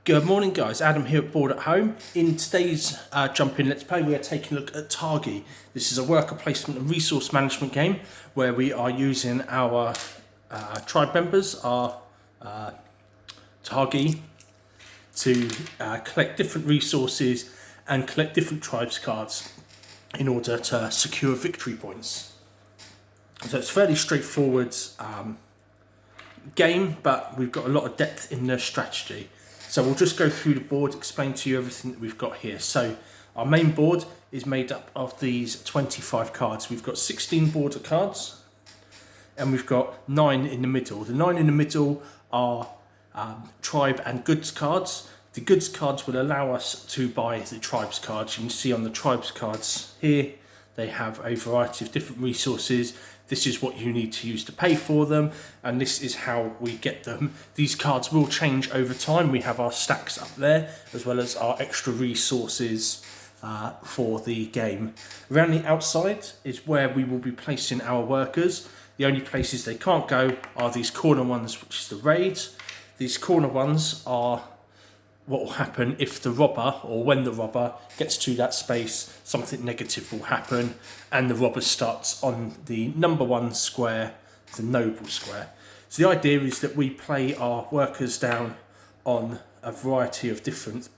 Good morning guys, Adam here at Board at Home. In today's Jump In Let's Play we are taking a look at Targi. This is a worker placement and resource management game where we are using our tribe members, our Targi, to collect different resources and collect different tribes cards in order to secure victory points. So it's a fairly straightforward game, but we've got a lot of depth in the strategy. So we'll just go through the board, explain to you everything that we've got here. So our main board is made up of these 25 cards. We've got 16 border cards and we've got 9 in the middle. The 9 in the middle are tribe and goods cards. The goods cards will allow us to buy the tribes cards. You can see on the tribes cards here, they have a variety of different resources. This is what you need to use to pay for them, and this is how we get them. These cards will change over time. We have our stacks up there, as well as our extra resources for the game. Around the outside is where we will be placing our workers. The only places they can't go are these corner ones, which is the raids. These corner ones are what will happen if the robber, or when the robber gets to that space, something negative will happen and the robber starts on the number 1 square, the noble square. So the idea is that we play our workers down on a variety of different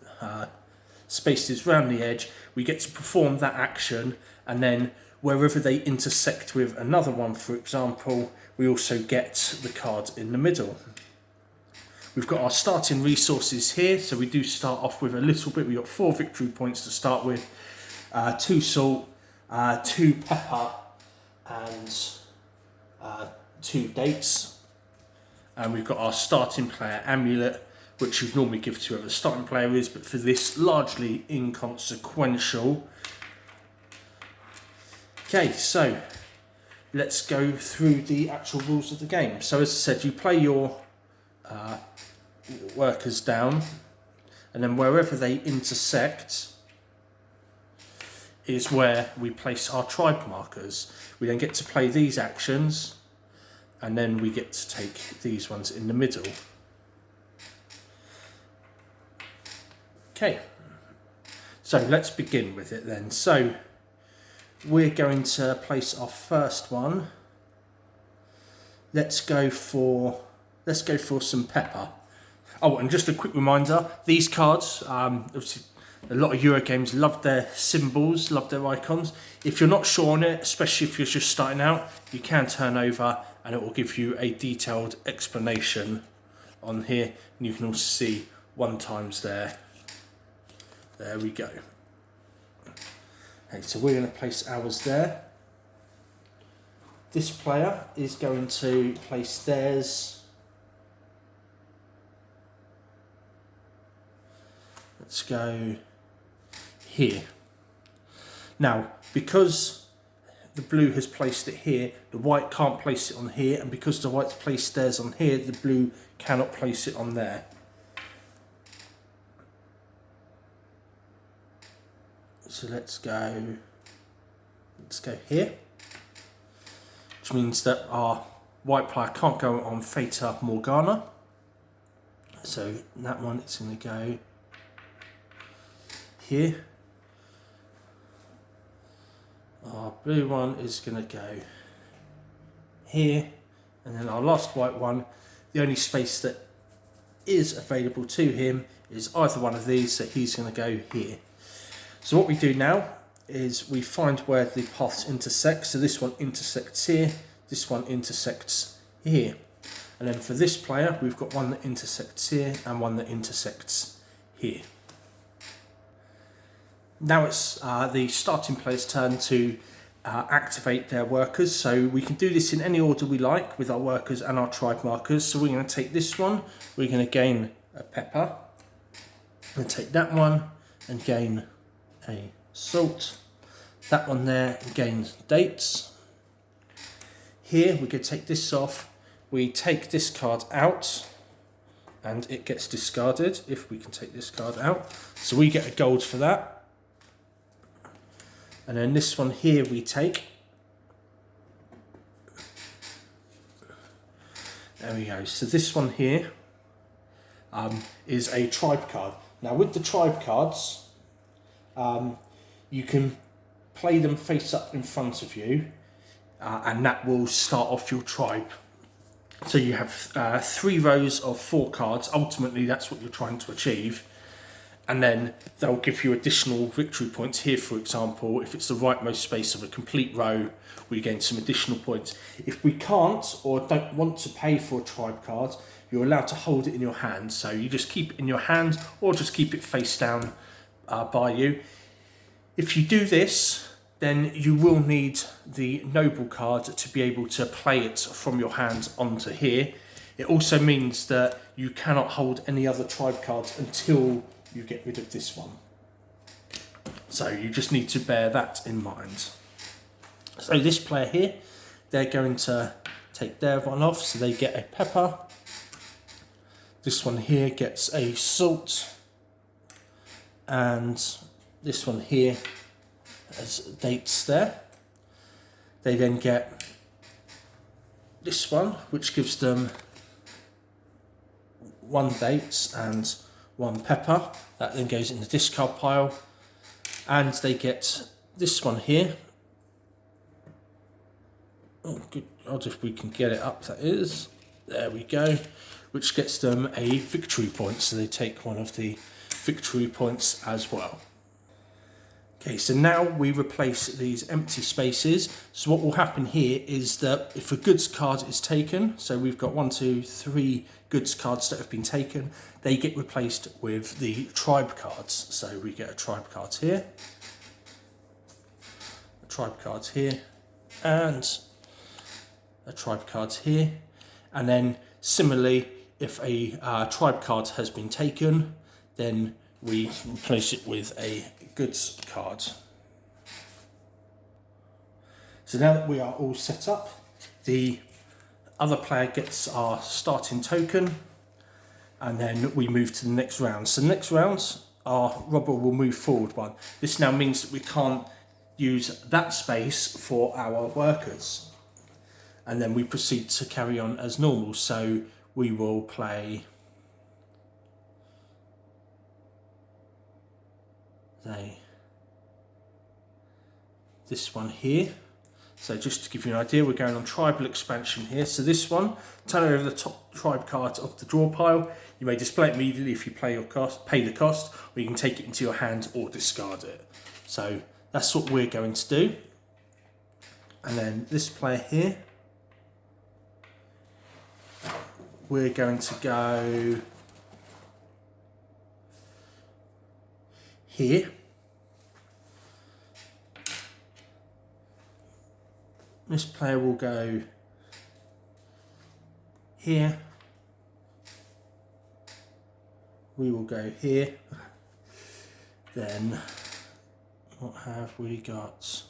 spaces around the edge. We get to perform that action, and then wherever they intersect with another one, for example, we also get the card in the middle. We've got our starting resources here, so we do start off with a little bit. We've got 4 victory points to start with, 2 salt, 2 pepper, and 2 dates. And we've got our starting player amulet, which you'd normally give to whoever the starting player is, but for this, largely inconsequential. Okay, so let's go through the actual rules of the game. So as I said, you play your workers down, and then wherever they intersect is where we place our tribe markers. We then get to play these actions, and then we get to take these ones in the middle. Okay, so let's begin with it then. So we're going to place our first one. Let's go for some pepper. Oh, and just a quick reminder, these cards, obviously a lot of Euro games love their symbols, love their icons. If you're not sure on it, especially if you're just starting out, you can turn over and it will give you a detailed explanation on here. And you can also see 1 times there. There we go. Okay, so we're going to place ours there. This player is going to place theirs. Let's go here. Now, because the blue has placed it here, the white can't place it on here, and because the white's placed theirs on here, the blue cannot place it on there. So let's go here, which means that our white player can't go on Fata Morgana. So that one is going to go here. Our blue one is going to go here, and then our last white one, the only space that is available to him is either one of these, so he's going to go here. So what we do now is we find where the paths intersect. So this one intersects here, this one intersects here, and then for this player we've got one that intersects here and one that intersects here. Now it's the starting player's turn to activate their workers. So we can do this in any order we like with our workers and our tribe markers. So we're going to take this one, we're going to gain a pepper, and take that one and gain a salt. That one there gains dates. Here we could take this off, we take this card out, and it gets discarded if we can take this card out. So we get a gold for that. And then this one here we take. There we go. So this one here is a tribe card. Now with the tribe cards, you can play them face up in front of you, and that will start off your tribe. So you have 3 rows of 4 cards. Ultimately, that's what you're trying to achieve. And then they'll give you additional victory points. Here, for example, if it's the rightmost space of a complete row, we gain some additional points. If we can't or don't want to pay for a tribe card, you're allowed to hold it in your hand. So you just keep it in your hand or just keep it face down by you. If you do this, then you will need the noble card to be able to play it from your hand onto here. It also means that you cannot hold any other tribe cards until you get rid of this one. So you just need to bear that in mind. So this player here, they're going to take their one off, so they get a pepper. This one here gets a salt, and this one here as dates there. They then get this one, which gives them 1 dates and 1 pepper. That then goes in the discard pile. And they get this one here. Oh, good God, if we can get it up, that is. There we go. Which gets them a victory point. So they take 1 of the victory points as well. Okay, so now we replace these empty spaces. So what will happen here is that if a goods card is taken, so we've got 1, 2, 3 goods cards that have been taken, they get replaced with the tribe cards. So we get a tribe card here, a tribe card here, and a tribe card here. And then similarly, if a tribe card has been taken, then we replace it with a goods card. So now that we are all set up, the other player gets our starting token, and then we move to the next round. So next round, our robber will move forward 1. This now means that we can't use that space for our workers. And then we proceed to carry on as normal. So we will play this one here. So just to give you an idea, we're going on tribal expansion here. So this one, turn over the top tribe card of the draw pile. You may display it immediately if you pay the cost, or you can take it into your hand or discard it. So that's what we're going to do. And then this player here, we're going to go here. This player will go here. We will go here. Then what have we got?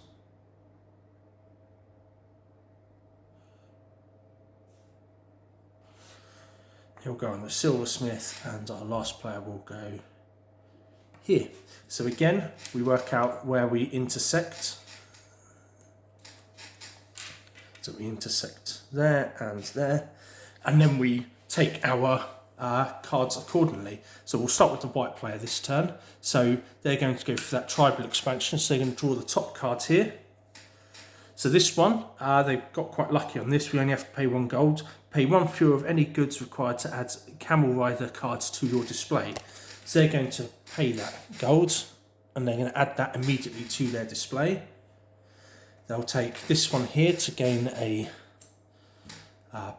He'll go on the silversmith, and our last player will go here. So again, we work out where we intersect. So we intersect there and there, and then we take our cards accordingly. So we'll start with the white player this turn. So they're going to go for that tribal expansion, so they're going to draw the top cards here. So this one, they got quite lucky on this. We only have to pay 1 gold, pay 1 fewer of any goods required to add camel rider cards to your display. So they're going to pay that gold, and they're going to add that immediately to their display. They'll take this one here to gain a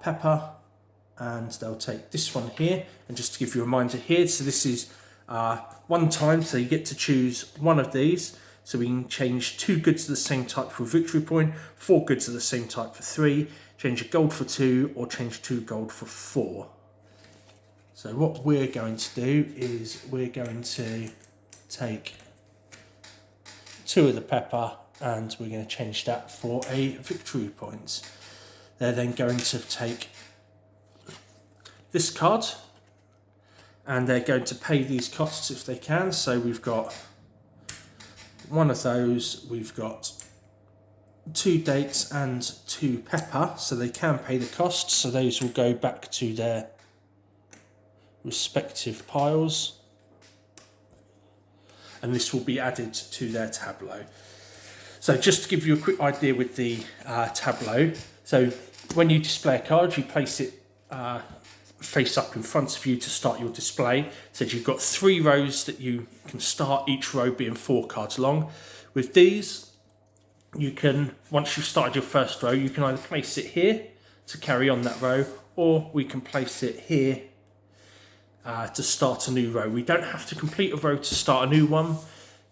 pepper, and they'll take this one here. And just to give you a reminder here, so this is 1 time, so you get to choose 1 of these. So we can change 2 goods of the same type for a victory point, 4 goods of the same type for 3, change a gold for 2, or change 2 gold for 4. So what we're going to do is we're going to take 2 of the pepper, and we're going to change that for a victory point. They're then going to take this card, and they're going to pay these costs if they can. So we've got 1 of those, we've got 2 dates and 2 pepper, so they can pay the costs. So those will go back to their respective piles, and this will be added to their tableau. So just to give you a quick idea with the tableau, so when you display a card, you place it face up in front of you to start your display. So you've got 3 rows that you can start, each row being 4 cards long. With these, you can, once you've started your first row, you can either place it here to carry on that row, or we can place it here to start a new row. We don't have to complete a row to start a new one,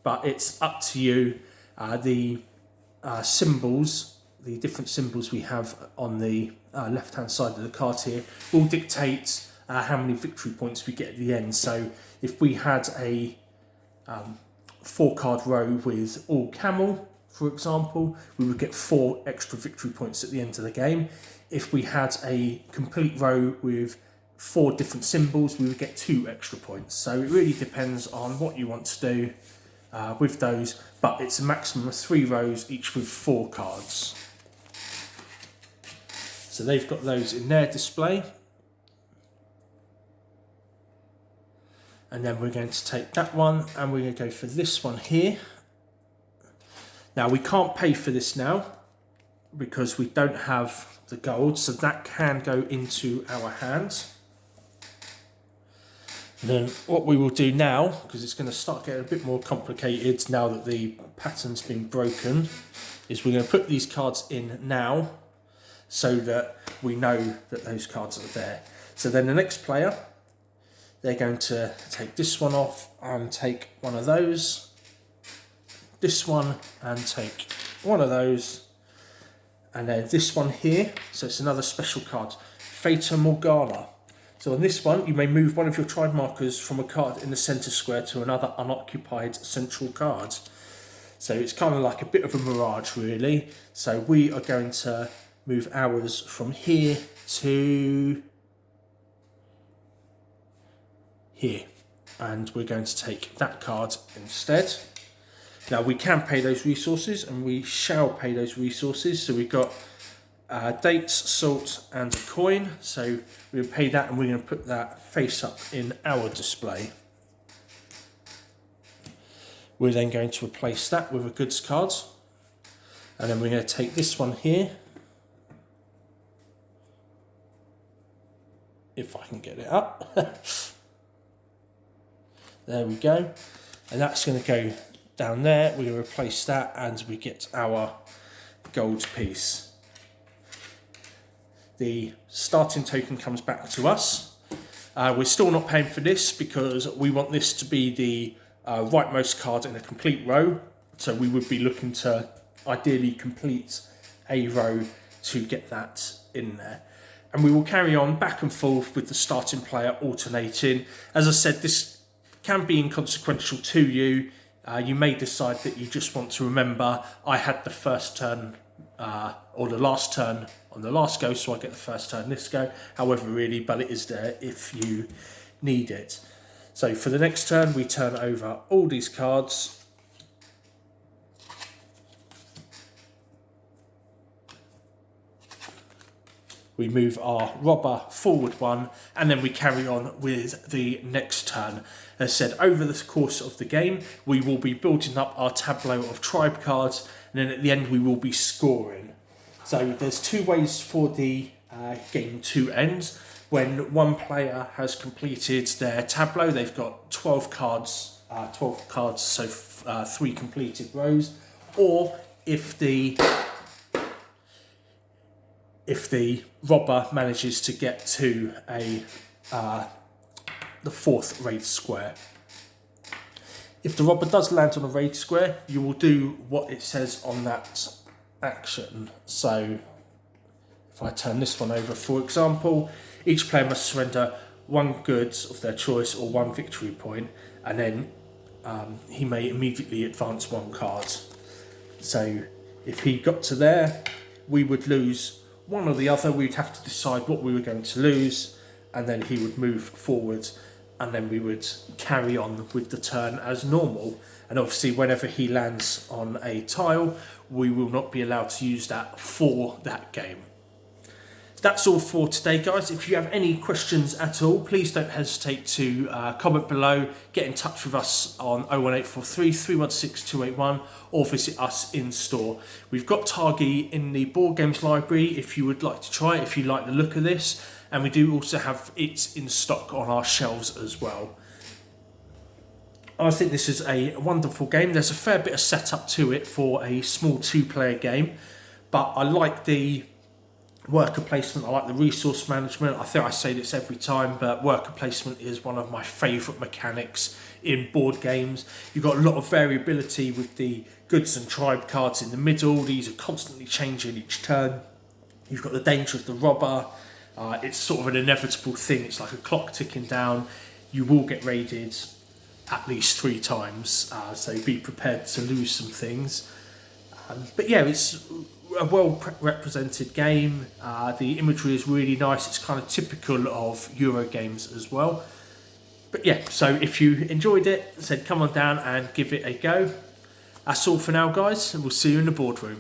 but it's up to you. The symbols, the different symbols we have on the left hand side of the card here will dictate how many victory points we get at the end. So if we had a 4 card row with all camel, for example, we would get 4 extra victory points at the end of the game. If we had a complete row with 4 different symbols, we would get 2 extra points. So it really depends on what you want to do with those, but it's a maximum of 3 rows, each with 4 cards. So they've got those in their display. And then we're going to take that one and we're going to go for this one here. Now we can't pay for this now because we don't have the gold, so that can go into our hands. And then what we will do now, because it's going to start getting a bit more complicated now that the pattern's been broken, is we're going to put these cards in now so that we know that those cards are there. So then the next player, they're going to take this one off and take one of those, this one and take one of those, and then this one here, so it's another special card, Fata Morgana. So on this one, you may move one of your tribe markers from a card in the centre square to another unoccupied central card. So it's kind of like a bit of a mirage really. So we are going to move ours from here to here, and we're going to take that card instead. Now we can pay those resources, and we shall pay those resources. So we've got dates, salt and a coin. So we'll pay that, and we're going to put that face up in our display. We're then going to replace that with a goods card, and then we're going to take this one here, if I can get it up. There we go, and that's going to go down there. We're going to replace that and we get our gold piece. The starting token comes back to us. We're still not paying for this because we want this to be the rightmost card in a complete row. So we would be looking to ideally complete a row to get that in there. And we will carry on back and forth with the starting player alternating. As I said, this can be inconsequential to you. You may decide that you just want to remember, I had the first turn or the last turn on the last go, so I get the first turn this go. However, really, but it is there if you need it. So for the next turn, we turn over all these cards. We move our robber forward 1, and then we carry on with the next turn. As said, over the course of the game, we will be building up our tableau of tribe cards, and then at the end we will be scoring. So there's 2 ways for the game to end. When one player has completed their tableau, they've got 12 cards, so 3 completed rows, or if the robber manages to get to the 4th raid square. If the robber does land on a raid square, you will do what it says on that action. So if I turn this one over, for example, each player must surrender 1 goods of their choice or 1 victory point, and then he may immediately advance 1 card. So if he got to there, we would lose one or the other. We'd have to decide what we were going to lose, and then he would move forward, and then we would carry on with the turn as normal. And obviously whenever he lands on a tile, we will not be allowed to use that for that game. that's all for today, guys. If you have any questions at all, please don't hesitate to comment below, get in touch with us on 01843 316 281 or visit us in store. We've got Targi in the board games library if you would like to try it, if you like the look of this, and we do also have it in stock on our shelves as well. I think this is a wonderful game. There's a fair bit of setup to it for a small 2-player game, but I like the worker placement, I like the resource management. I think I say this every time, but worker placement is one of my favourite mechanics in board games. You've got a lot of variability with the goods and tribe cards in the middle. These are constantly changing each turn. You've got the danger of the robber. It's sort of an inevitable thing. It's like a clock ticking down. You will get raided at least 3 times, so be prepared to lose some things. But yeah, it's a well represented game. The imagery is really nice. It's kind of typical of Euro games as well. But yeah, so if you enjoyed it, come on down and give it a go. That's all for now, guys, and we'll see you in the boardroom.